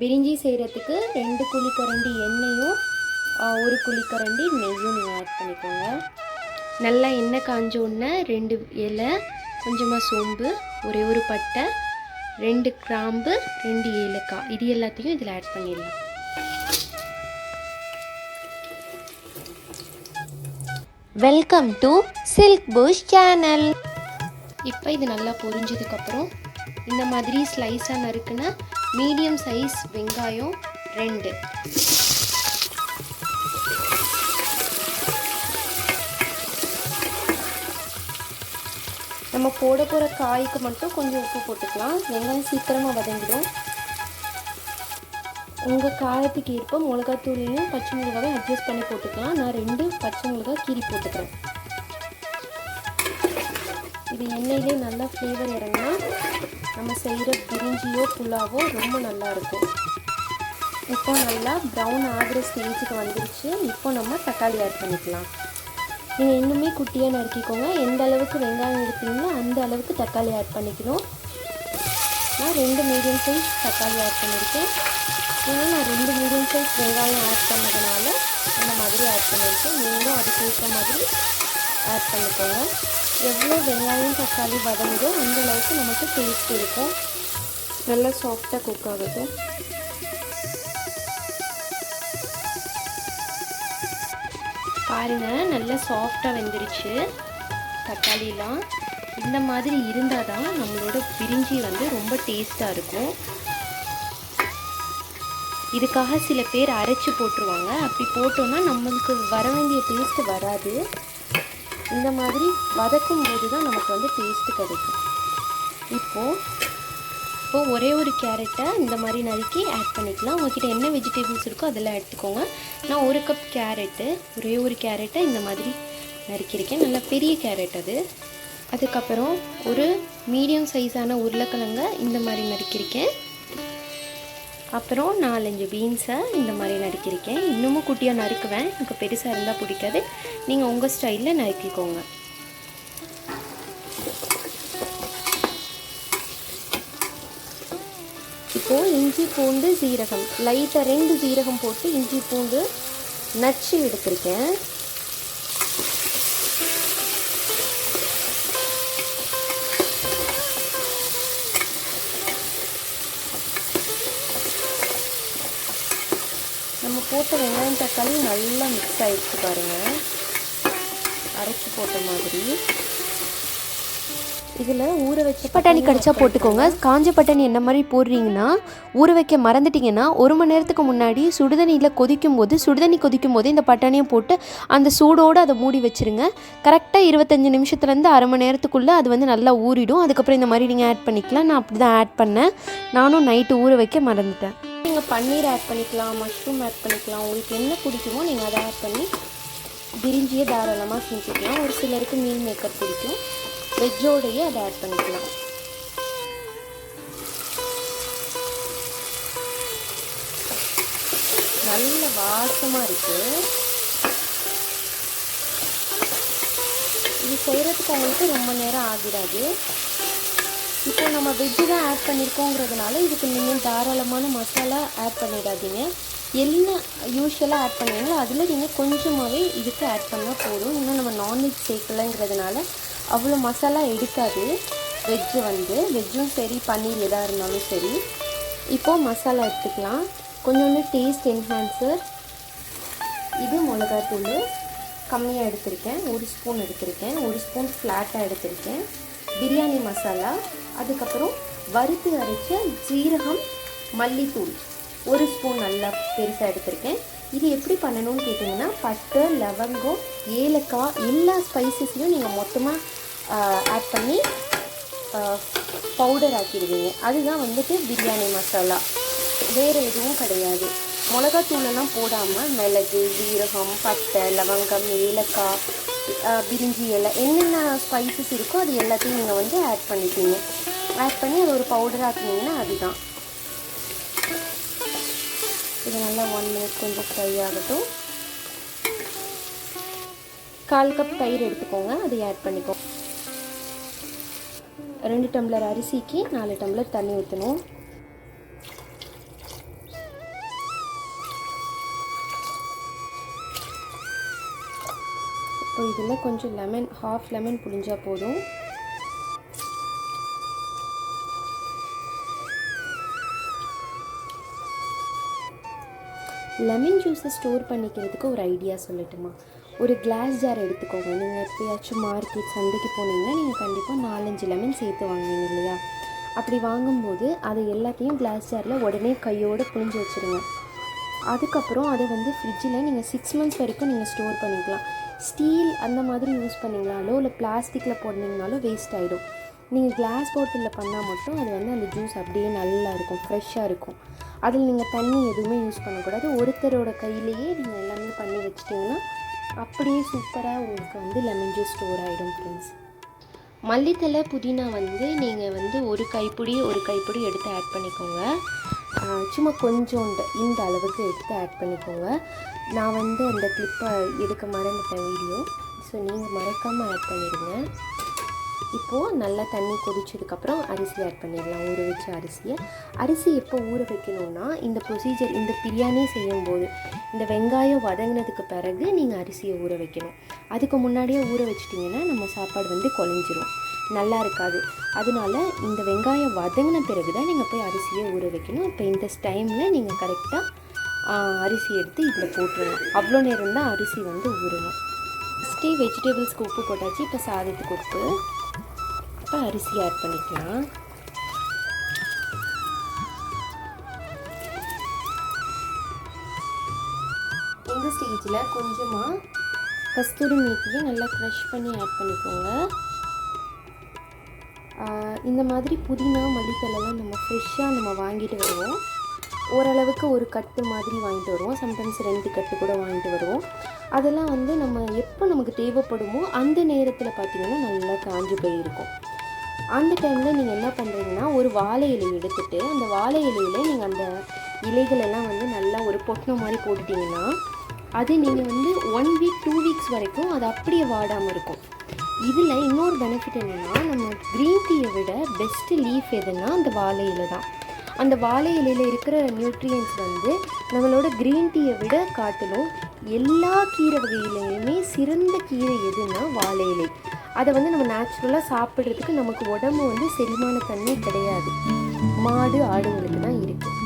பிரிஞ்சி செய்கிறதுக்கு 2 குழிக்கரண்டி எண்ணெயும் 1 குழிக்கரண்டி நெய்யும் நீங்கள் ஆட் பண்ணிக்கோங்க. நல்லா எண்ணெய் காஞ்ச உடனே 2 இலை, கொஞ்சமாக சோம்பு, ஒரே ஒரு பட்டை, 2 கிராம்பு, 2 ஏலக்காய், இது எல்லாத்தையும் இதில் ஆட் பண்ணிடலாம். Welcome to Silk Bush channel. இப்போ இது நல்லா பொரிஞ்சதுக்கப்புறம் இந்த மாதிரி ஸ்லைஸாக நறுக்குன மீடியம் சைஸ் வெங்காயம் 2, நம்ம போட போகிற காய்க்கு மட்டும் கொஞ்சம் உப்பு போட்டுக்கலாம். வெங்காயம் சீக்கிரமாக வதங்கிடும். உங்கள் காரத்துக்கு ஏற்ப மிளகாத்தூளையும் பச்சை மிளகாவையும் அட்ஜஸ்ட் பண்ணி போட்டுக்கலாம். நான் 2 பச்சை மிளகாய் கீரி போட்டுக்கிறேன். இது எண்ணெயிலே நல்லா ஃப்ளேவர் இறங்கினா நம்ம செய்கிற பிரிஞ்சியோ புலாவோ ரொம்ப நல்லாயிருக்கும். இப்போ நல்லா ப்ரௌன் ஆகிற ஸ்டேஜுக்கு வந்துருச்சு. இப்போ நம்ம தக்காளி ஆட் பண்ணிக்கலாம். நீங்கள் இன்னுமே குட்டியாக நறுக்கிக்கோங்க. எந்த அளவுக்கு வெங்காயம் எடுத்தீங்களோ அந்த அளவுக்கு தக்காளி ஆட் பண்ணிக்கணும். நான் 2 மீடியம் சைஸ் தக்காளி ஆட் பண்ணியிருக்கேன். ஏன்னா நான் 2 மீடியம் சைஸ் வெங்காயம் ஆட் பண்ணதுனால அந்த மாதிரி ஆட் பண்ணியிருக்கேன். நீங்களும் அதுக்கேற்ற மாதிரி ஆட் பண்ணிக்கோங்க. எவ்வளோ வெங்காயம் தக்காளி வதங்குதோ அந்த அளவுக்கு நமக்கு டேஸ்ட் இருக்கும். நல்லா சாஃப்டாக குக் ஆகுது. பாருங்கள், நல்லா சாஃப்டாக வெந்துருச்சு தக்காளிலாம். இந்த மாதிரி இருந்தால் தான் நம்மளோட பிரிஞ்சி ரொம்ப டேஸ்ட்டாக இருக்கும். இதுக்காக சில பேர் அரைச்சி போட்டுருவாங்க. அப்படி போட்டோன்னா நம்மளுக்கு வர வேண்டிய டேஸ்ட்டு வராது. இந்த மாதிரி வதக்கும் போது தான் நமக்கு டேஸ்ட்டு கிடைக்கும். இப்போது ஒரே ஒரு கேரட்டை இந்த மாதிரி நறுக்கி ஆட் பண்ணிக்கலாம். உங்கள்கிட்ட என்ன வெஜிடபிள்ஸ் இருக்கோ அதெல்லாம் எடுத்துக்கோங்க. நான் 1 கப் கேரட்டு, ஒரே ஒரு கேரட்டை இந்த மாதிரி நறுக்கியிருக்கேன். நல்லா பெரிய கேரட் அது. அதுக்கப்புறம் ஒரு மீடியம் சைஸான உருளைக்கிழங்கை இந்த மாதிரி நறுக்கியிருக்கேன். அப்புறம் 4-5 பீன்ஸை இந்த மாதிரி நறுக்கியிருக்கேன். இன்னமும் குட்டியாக நறுக்குவேன், எனக்கு பெருசாக இருந்தால் பிடிக்காது. நீங்கள் உங்கள் ஸ்டைலில் நறுக்கிக்கோங்க. இப்போது இஞ்சி பூண்டு சீரகம் லைட்டாக 2 சீரகம் போட்டு இஞ்சி பூண்டு நச்சு எடுத்திருக்கேன். நம்ம போட்ட வெங்காயம் தக்காளி நல்லா மிக்ஸ் ஆகிடுச்சு பாருங்கள், அரைச்சி போட்ட மாதிரி. இதில் ஊற வச்ச பட்டாணி கடிச்சா போட்டுக்கோங்க. காஞ்ச பட்டாணி என்ன மாதிரி போடுறீங்கன்னா, ஊற வைக்க மறந்துட்டிங்கன்னா 1 மணி நேரத்துக்கு முன்னாடி சுடுதண்ணியில் கொதிக்கும் போது இந்த பட்டாணியை போட்டு அந்த சூடோடு அதை மூடி வச்சுருங்க. கரெக்டாக 25 நிமிஷத்துலேருந்து அரை மணி நேரத்துக்குள்ளே அது நல்லா ஊறிடும். அதுக்கப்புறம் இந்த மாதிரி நீங்கள் ஆட் பண்ணிக்கலாம். நான் அப்படி தான் ஆட் பண்ணேன். நானும் நைட்டு ஊற வைக்க மறந்துட்டேன். நீங்கள் பன்னீர் ஆட் பண்ணிக்கலாம், மஷ்ரூம் ஆட் பண்ணிக்கலாம். உங்களுக்கு என்ன பிடிக்குமோ நீங்கள் அதை ஆட் பண்ணி பிரிஞ்சியை தாராளமாக செஞ்சுக்கலாம். ஒரு சிலருக்கு மீல் மேக்கர் பிடிக்கும், வெஜ்ஜோடையே அதை ஆட் பண்ணிக்கலாம். நல்ல வாசமாக இருக்குது. இது செய்கிறதுக்கு உங்களுக்கு ரொம்ப நேரம் ஆகிடாது. இப்போ நம்ம வெஜ்ஜு தான் ஆட் பண்ணியிருக்கோங்கிறதுனால இதுக்கு நீங்கள் தாராளமான மசாலா ஆட் பண்ணிடாதீங்க. என்ன யூஸ்வலாக ஆட் பண்ணுவீங்களோ அதில் நீங்கள் கொஞ்சமாகவே இதுக்கு ஆட் பண்ணால் போதும். இன்னும் நம்ம நான்வெஜ் சேர்க்கலைங்கிறதுனால அவ்வளோ மசாலா எடுக்காது வெஜ்ஜு. வெஜ்ஜும் சரி பன்னீர் எதாக இருந்தாலும் சரி. இப்போது மசாலா எடுத்துக்கலாம். கொஞ்சோண்டு டேஸ்ட் என்ஹான்சர், இது மிளகாத்தூள் கம்மியாக எடுத்திருக்கேன், 1 ஸ்பூன் எடுத்திருக்கேன். 1 ஸ்பூன் ஃப்ளாட்டாக எடுத்திருக்கேன். பிரியாணி மசாலா, அதுக்கப்புறம் வறுத்து அரைச்ச ஜீரகம், மல்லித்தூள் 1 ஸ்பூன் நல்லா பெருசாக எடுத்திருக்கேன். இது எப்படி பண்ணணும்னு கேட்டிங்கன்னா, பட்டை, லவங்கம், ஏலக்காய் எல்லா ஸ்பைசஸையும் நீங்கள் மொத்தமாக ஆட் பண்ணி பவுடர் ஆக்கிடுவீங்க. அதுதான் பிரியாணி மசாலா, வேறு எதுவும் கிடையாது. மிளகாத்தூளெல்லாம் போடாமல் மிளகு, ஜீரகம், பட்டை, லவங்கம், ஏலக்காய், பிரிஞ்சி இலை, என்னென்ன ஸ்பைசஸ் இருக்கோ அது எல்லாத்தையும் நீங்கள் ஆட் பண்ணிப்பீங்க. ஆட் பண்ணி அது ஒரு பவுடர் ஆக்கினீங்கன்னா அதுதான். இது நல்லா 1 மினிட் கொஞ்சம் ஃப்ரை ஆகட்டும். 1/4 கப் தயிர் எடுத்துக்கோங்க, அதை ஆட் பண்ணிக்கோங்க. 2 டம்ளர் அரிசிக்கு 4 டம்ளர் தண்ணி ஊற்றணும். இப்போ இதில் கொஞ்சம் லெமன், ஹாஃப் லெமன் புழிஞ்சா போதும். லெமன் ஜூஸை ஸ்டோர் பண்ணிக்கிறதுக்கு ஒரு ஐடியா சொல்லட்டுமா? ஒரு கிளாஸ் ஜார் எடுத்துக்கோங்க. நீங்கள் எப்போயாச்சும் மார்க்கெட், சந்தைக்கு போனீங்கன்னா நீங்கள் கண்டிப்பாக 4-5 லெமன் சேர்த்து வாங்குவீங்க இல்லையா? அப்படி வாங்கும்போது அதை எல்லாத்தையும் கிளாஸ் ஜாரில் உடனே கையோடு புழிஞ்சு வச்சுருங்க. அதுக்கப்புறம் அதை வந்து ஃப்ரிட்ஜில் நீங்கள் 6 months வரைக்கும் நீங்கள் ஸ்டோர் பண்ணிக்கலாம். ஸ்டீல் அந்த மாதிரி யூஸ் பண்ணிங்கனாலோ இல்லை பிளாஸ்டிக்கில் போட்டிங்கனாலோ வேஸ்ட் ஆகிடும். நீங்கள் கிளாஸ் பாட்டிலில் பண்ணால் மட்டும் அது வந்து அந்த ஜூஸ் அப்படியே நல்லா இருக்கும், ஃப்ரெஷ்ஷாக இருக்கும். அதில் நீங்கள் தண்ணி எதுவுமே யூஸ் பண்ணக்கூடாது. ஒருத்தரோட கையிலேயே நீங்கள் எல்லாமே பண்ணி வச்சிட்டிங்கன்னா அப்படியே சூப்பராக உங்களுக்கு வந்து லெமன் ஜூஸ் ஸ்டோர் ஆகிடும் ஃப்ரெண்ட்ஸ். மல்லித்தலை, புதினா வந்து நீங்கள் வந்து ஒரு கைப்பிடி எடுத்து ஆட் பண்ணிக்கோங்க. சும்மா கொஞ்சோண்டு இந்த அளவுக்கு எடுத்து ஆட் பண்ணிக்கோங்க. நான் வந்து அந்த கிளிப்பை எடுக்க மறந்துட்டேன் வீடியோ, ஸோ நீங்கள் மறக்காமல் ஆட் பண்ணிடுங்க. இப்போது நல்லா தண்ணி கொதிச்சதுக்கப்புறம் அரிசி ஆட் பண்ணிடலாம், ஊற வச்ச அரிசி எப்போ ஊற வைக்கணும்னா இந்த ப்ரொசீஜர், இந்த பிரியாணி செய்யும்போது இந்த வெங்காயம் வதங்கினதுக்கு பிறகு நீங்கள் அரிசியை ஊற வைக்கணும். அதுக்கு முன்னாடியே ஊற வச்சிட்டிங்கன்னா நம்ம சாப்பாடு வந்து குழஞ்சிரும், நல்லா இருக்காது. அதனால இந்த வெங்காயம் வதங்கின பிறகு தான் நீங்கள் போய் அரிசியை ஊற வைக்கணும். இப்போ இந்த டைமில் நீங்கள் கரெக்டாக அரிசி எடுத்து இதில் போட்டுருணும். அவ்வளோ நேரம் தான் அரிசி வந்து ஊறணும். ஃபஸ்ட்டே வெஜிடபிள்ஸ்க்கு உப்பு போட்டாச்சு, இப்போ சாதத்துக்கு உப்பு. இப்போ அரிசி ஆட் பண்ணிக்கலாம். இந்த ஸ்டேஜில் கொஞ்சமாக கஸ்தூரி மேத்தியை நல்லா க்ரஷ் பண்ணி ஆட் பண்ணிக்கோங்க. இந்த மாதிரி புதினா, மல்லித்தலைலாம் நம்ம ஃப்ரெஷ்ஷாக நம்ம வாங்கிட்டு வருவோம். ஓரளவுக்கு ஒரு கட்டு மாதிரி வாங்கிட்டு வருவோம், சம்டைம்ஸ் 2 கட்டு கூட வாங்கிட்டு வருவோம். அதெல்லாம் வந்து நம்ம எப்போ நமக்கு தேவைப்படுமோ அந்த நேரத்தில் பார்த்திங்கன்னா நல்லா காஞ்சு போயிருக்கும். அந்த டைமில் நீங்கள் என்ன பண்ணுறீங்கன்னா, ஒரு வாழை இலை எடுத்துகிட்டு அந்த வாழை இலையில் நீங்கள் அந்த இலைகளெல்லாம் வந்து நல்லா ஒரு பொட்டணம் மாதிரி போட்டுட்டிங்கன்னா அது நீங்கள் வந்து 1 week 2 weeks வரைக்கும் அது அப்படியே வாடாமல் இருக்கும். இதில் இன்னொரு பெனிஃபிட் என்னென்னா, நம்ம க்ரீன் டீயை விட பெஸ்ட்டு லீஃப் எதுன்னா அந்த வாழை இலை தான். அந்த வாழை இலையில் இருக்கிற நியூட்ரியன்ஸ் வந்து நம்மளோட க்ரீன் டீயை விட காட்டிலும் எல்லா கீரை வகையிலையுமே சிறந்த கீரை எதுன்னா வாழை இலை. அதை வந்து நம்ம நேச்சுரலாக சாப்பிட்றதுக்கு நமக்கு உடம்பு வந்து செரிமான தன்மை கிடையாது, மாடு ஆடுங்களுக்கு தான் இருக்குது.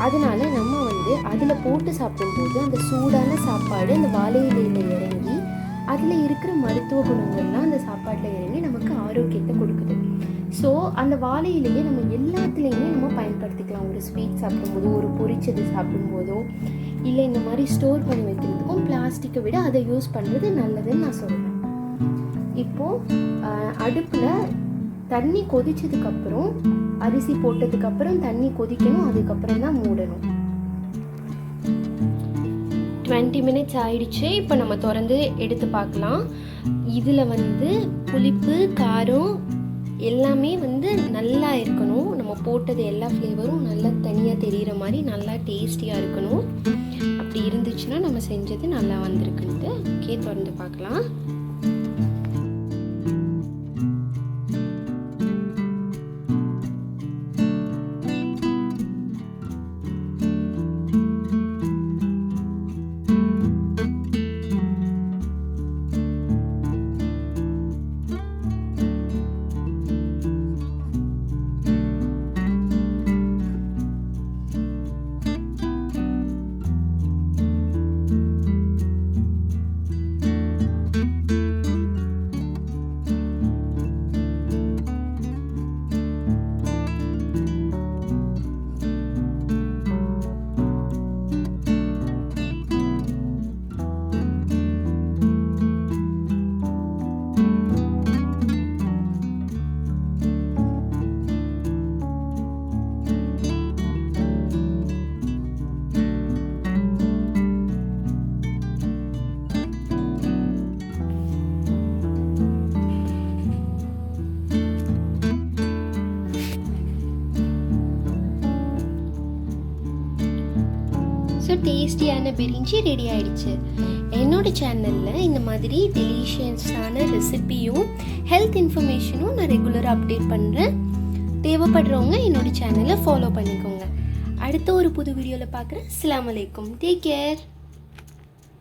அதனால நம்ம வந்து அதில் போட்டு சாப்பிடும்போது அந்த சூடான சாப்பாடு அந்த வாழை இலையில் இறங்கி அதில் இருக்கிற மருத்துவ குணங்கள்லாம் அந்த சாப்பாட்டில் இறங்கி நமக்கு ஆரோக்கியத்தை கொடுக்குது. ஸோ அந்த வாழை இலையை நம்ம எல்லாத்துலேயுமே நம்ம பயன்படுத்திக்கலாம். ஒரு ஸ்வீட் சாப்பிடும்போதோ, ஒரு பொரிச்சது சாப்பிடும்போதோ, இல்லை இந்த மாதிரி ஸ்டோர் பண்ணி வைக்கிறதுக்கும் பிளாஸ்டிக்கை விட அதை யூஸ் பண்ணுறது நல்லதுன்னு நான் சொல்கிறேன். இப்போது அடுப்பில் தண்ணி கொதிச்சதுக்கப்புறம், அரிசி போட்டதுக்கப்புறம் தண்ணி கொதிக்கணும், அதுக்கப்புறம் தான் மூடணும். 20 minutes ஆயிடுச்சு. இப்போ நம்ம திறந்து எடுத்து பார்க்கலாம். இதில் வந்து புளிப்பு, காரம் எல்லாமே வந்து நல்லா இருக்கணும். நம்ம போட்டது எல்லா ஃப்ளேவரும் நல்லா தனியாக தெரிகிற மாதிரி நல்லா டேஸ்டியாக இருக்கணும். அப்படி இருந்துச்சுன்னா நம்ம செஞ்சது நல்லா வந்திருக்குன்ட்டு. ஓகே, திறந்து பார்க்கலாம். ஸோ டேஸ்டியான பிரிஞ்சி ரெடி ஆகிடுச்சு. என்னோடய சேனலில் இந்த மாதிரி டெலிஷியஸான ரெசிபியும் ஹெல்த் இன்ஃபர்மேஷனும் நான் ரெகுலராக அப்டேட் பண்ணுறேன். தேவைப்படுறவங்க என்னோடய சேனலை ஃபாலோ பண்ணிக்கோங்க. அடுத்த ஒரு புது வீடியோவில் பார்க்குறேன். அஸ்ஸலாமு அலைக்கும். Take care.